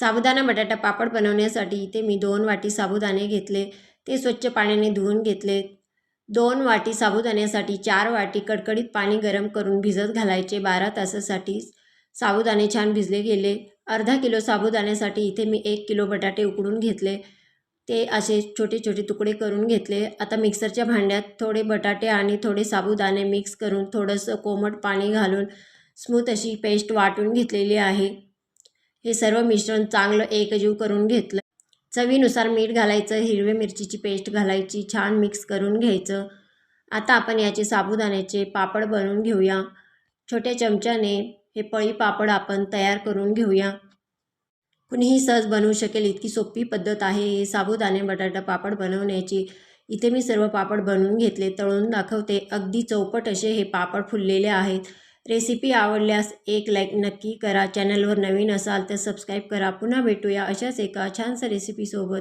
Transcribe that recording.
साबुदाणा बटाटा पापड बनवण्यासाठी इथे मी 2 वाटी साबुदाणे घेतले. ते स्वच्छ पाण्याने धुवून घेतले. 2 वाटी साबुदाण्यासाठी 4 वाटी कडकडीत पाणी गरम करून भिजत घालायचे 12 तासासाठी. साबुदाणे छान भिजले गेले. अर्धा किलो साबुदाण्यासाठी इथे मी 1 किलो बटाटे उकडून घेतले. ते असे छोटे छोटे तुकडे करून घेतले. आता मिक्सरच्या भांड्यात थोडे बटाटे आणि थोडे साबुदाणे मिक्स करून थोडंसं कोमट पाणी घालून स्मूथ अशी पेस्ट वाटून घेतलेली आहे. हे सर्व मिश्रण चांगलं एकजीव करून घेतलं. चवीनुसार मीठ घालायचं. हिरवी मिरचीची पेस्ट घालायची. छान मिक्स करून घ्यायचं. आता आपण याचे साबुदाण्याचे पापड बनवून घेऊया. छोट्या चमच्याने हे पळी पापड आपण तयार करून घेऊया. कुणीही सहज बनवू शकेल इतकी सोपी पद्धत आहे हे साबुदाणे बटाटा पापड बनवण्याची. इथे मी सर्व पापड बनवून घेतले. तळून दाखवते. अगदी चौपट असे हे पापड फुललेले आहेत. रेसिपी आवडल्यास एक लाईक नक्की करा. चॅनलवर नवीन असाल तर सबस्क्राईब करा. पुन्हा भेटूया अशाच एका छानशा रेसिपीसोबत.